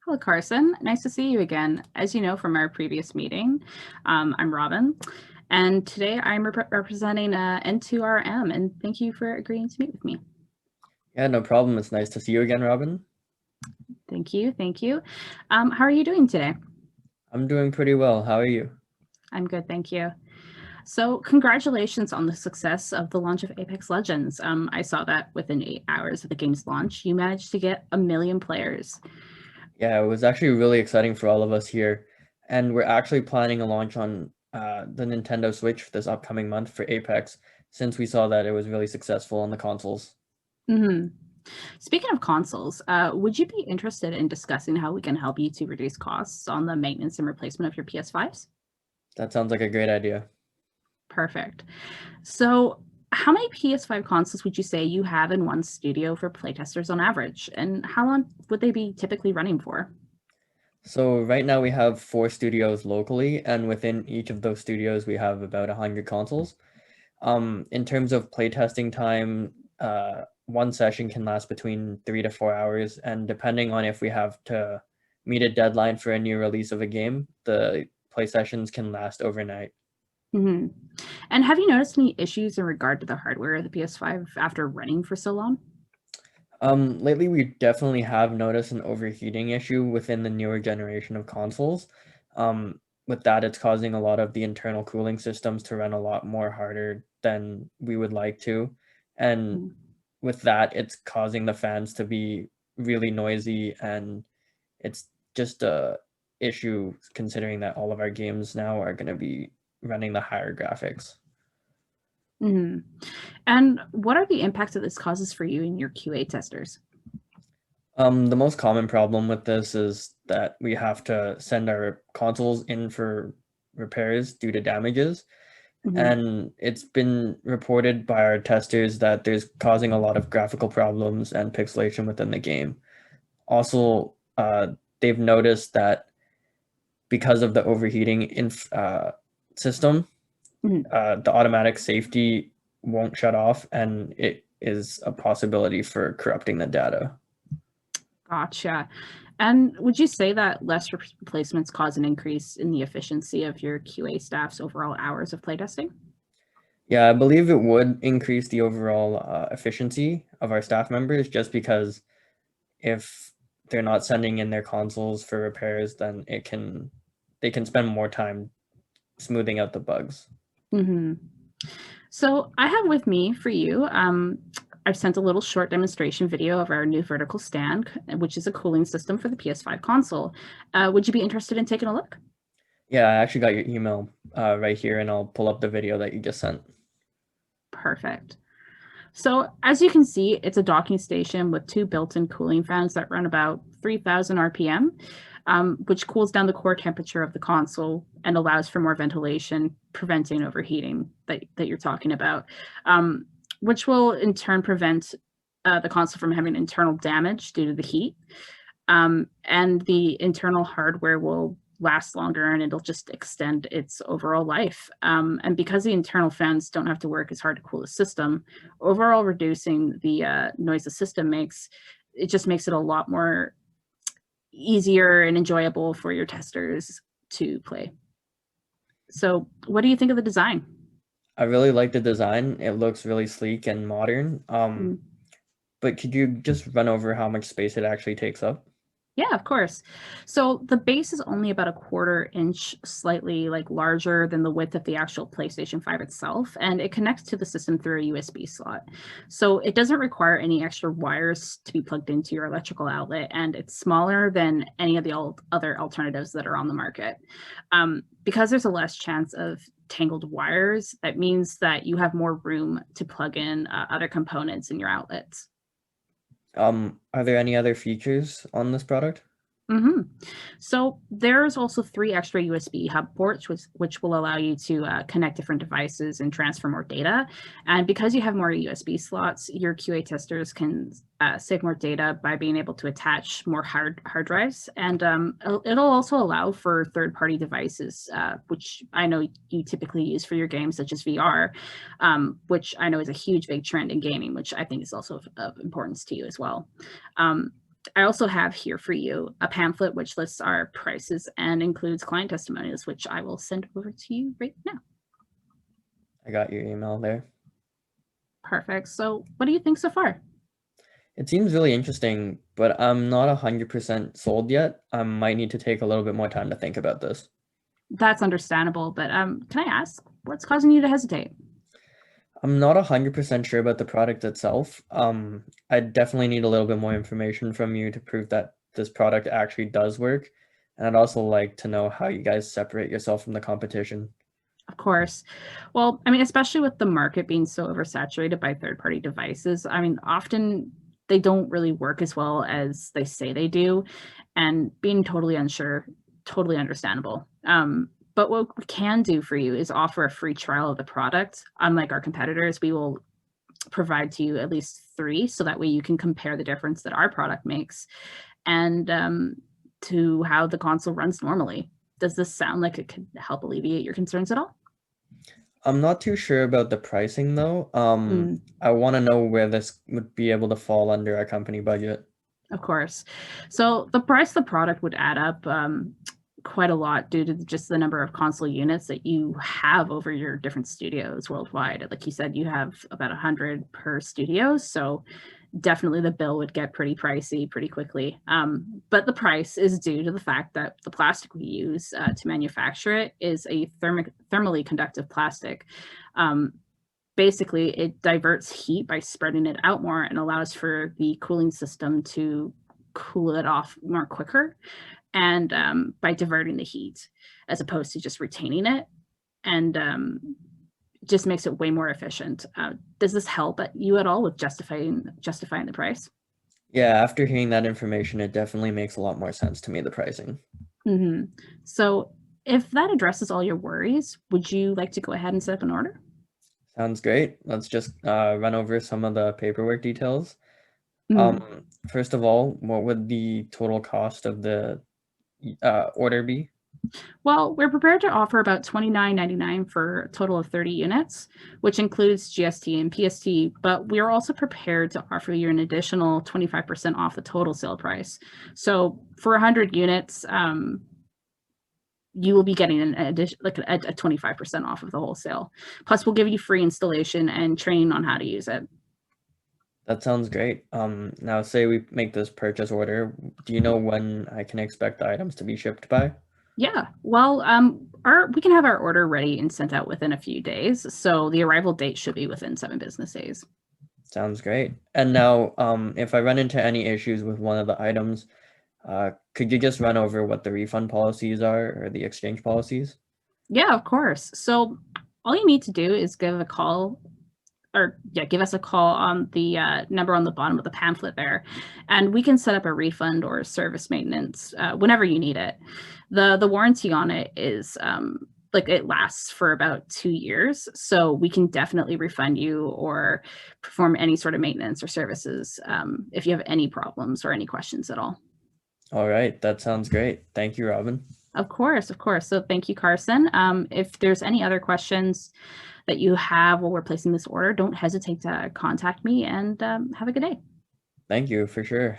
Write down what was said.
Hello, Carson. Nice to see you again. As you know from our previous meeting, I'm Robyn, and today I'm representing N2RM, and thank you for agreeing to meet with me. Yeah, no problem. It's nice to see you again, Robyn. Thank you. Thank you. How are you doing today? I'm doing pretty well. How are you? I'm good, thank you. So congratulations on the success of the launch of Apex Legends. I saw that within 8 hours of the game's launch, you managed to get 1 million players. Yeah, it was actually really exciting for all of us here. And we're actually planning a launch on the Nintendo Switch this upcoming month for Apex, since we saw that it was really successful on the consoles. Mm-hmm. Speaking of consoles, would you be interested in discussing how we can help you to reduce costs on the maintenance and replacement of your PS5s? That sounds like a great idea. Perfect. So, how many PS5 consoles would you say you have in one studio for playtesters on average? And how long would they be typically running for? So right now we have 4 studios locally, and within each of those studios we have about 100 consoles. In terms of playtesting time, one session can last between 3 to 4 hours, and depending on if we have to meet a deadline for a new release of a game, the play sessions can last overnight. Hmm. And have you noticed any issues in regard to the hardware of the PS5 after running for so long? Lately we definitely have noticed an overheating issue within the newer generation of consoles. With that, it's causing a lot of the internal cooling systems to run a lot more harder than we would like to. And Mm. with that, it's causing the fans to be really noisy, and it's just a issue considering that all of our games now are going to be running the higher graphics. Hmm. And what are the impacts that this causes for you and your QA testers? The most common problem with this is that we have to send our consoles in for repairs due to damages, Hmm. and it's been reported by our testers that there's causing a lot of graphical problems and pixelation within the game. Also, they've noticed that because of the overheating system, Hmm. the automatic safety won't shut off, and it is a possibility for corrupting the data. Gotcha. And would you say that less replacements cause an increase in the efficiency of your QA staff's overall hours of playtesting? Yeah, I believe it would increase the overall efficiency of our staff members, just because if they're not sending in their consoles for repairs, then they can spend more time smoothing out the bugs. Hmm. So I have with me for you, I've sent a little short demonstration video of our new vertical stand, which is a cooling system for the PS5 console. Would you be interested in taking a look? Yeah, I actually got your email right here, and I'll pull up the video that you just sent. Perfect. So as you can see, it's a docking station with 2 built-in cooling fans that run about 3,000 RPM, which cools down the core temperature of the console and allows for more ventilation, preventing overheating that you're talking about, which will in turn prevent the console from having internal damage due to the heat. And the internal hardware will last longer and it'll just extend its overall life. And because the internal fans don't have to work as hard to cool the system, overall reducing the noise the system makes, it just makes it a lot more easier and enjoyable for your testers to play. So what do you think of the design? I really like the design. It looks really sleek and modern. Mm. But could you just run over how much space it actually takes up? Yeah, of course. So the base is only about a 1/4 inch, slightly like larger than the width of the actual PlayStation 5 itself, and it connects to the system through a USB slot. So it doesn't require any extra wires to be plugged into your electrical outlet, and it's smaller than any of the other alternatives that are on the market. Because there's a less chance of tangled wires, that means that you have more room to plug in other components in your outlets. Are there any other features on this product? Hmm. So there's also 3 extra USB hub ports, which will allow you to connect different devices and transfer more data. And because you have more USB slots, your QA testers can save more data by being able to attach more hard drives. And it'll also allow for third-party devices, which I know you typically use for your games, such as VR, which I know is a huge, big trend in gaming, which I think is also of importance to you as well. Um, I also have here for you a pamphlet which lists our prices and includes client testimonials, which I will send over to you right now. I got your email there. Perfect. So what do you think so far? It seems really interesting, but I'm not 100% sold yet. I might need to take a little bit more time to think about this. That's understandable, but can I ask what's causing you to hesitate? I'm not 100% sure about the product itself. I definitely need a little bit more information from you to prove that this product actually does work. And I'd also like to know how you guys separate yourself from the competition. Of course. Well, I mean, especially with the market being so oversaturated by third-party devices, I mean, often they don't really work as well as they say they do, and being totally unsure, totally understandable. But what we can do for you is offer a free trial of the product. Unlike our competitors, we will provide to you at least 3, so that way you can compare the difference that our product makes and to how the console runs normally. Does this sound like it could help alleviate your concerns at all? I'm not too sure about the pricing though. Mm, I want to know where this would be able to fall under our company budget. of course. So the price of the product would add up quite a lot due to just the number of console units that you have over your different studios worldwide. Like you said, you have about 100 per studio. So definitely the bill would get pretty pricey pretty quickly. But the price is due to the fact that the plastic we use to manufacture it is a thermally conductive plastic. Basically, it diverts heat by spreading it out more and allows for the cooling system to cool it off more quicker and by diverting the heat as opposed to just retaining it. And just makes it way more efficient. Does this help you at all with justifying the price? Yeah, after hearing that information, it definitely makes a lot more sense to me, the pricing. Mm-hmm. So if that addresses all your worries, would you like to go ahead and set up an order? Sounds great. Let's just run over some of the paperwork details. Mm. First of all, what would the total cost of the order be? Well, we're prepared to offer about $29.99 for a total of 30 units, which includes GST and PST, but we are also prepared to offer you an additional 25% off the total sale price. So for 100 units, you will be getting an addition, like a 25% off of the wholesale. Plus, we'll give you free installation and training on how to use it. That sounds great. Now say we make this purchase order. Do you know when I can expect the items to be shipped by? Yeah, well, we can have our order ready and sent out within a few days, so the arrival date should be within 7 business days. Sounds great. And now, if I run into any issues with one of the items, could you just run over what the refund policies are or the exchange policies? Yeah, of course. So all you need to do is give us a call on the number on the bottom of the pamphlet there, and we can set up a refund or service maintenance whenever you need it. The warranty on it is like it lasts for about 2 years, so we can definitely refund you or perform any sort of maintenance or services if you have any problems or any questions at all. All right, that sounds great. Thank you, Robyn. Of course, of course. So thank you, Carson. If there's any other questions that you have while we're placing this order, don't hesitate to contact me and have a good day. Thank you for sure.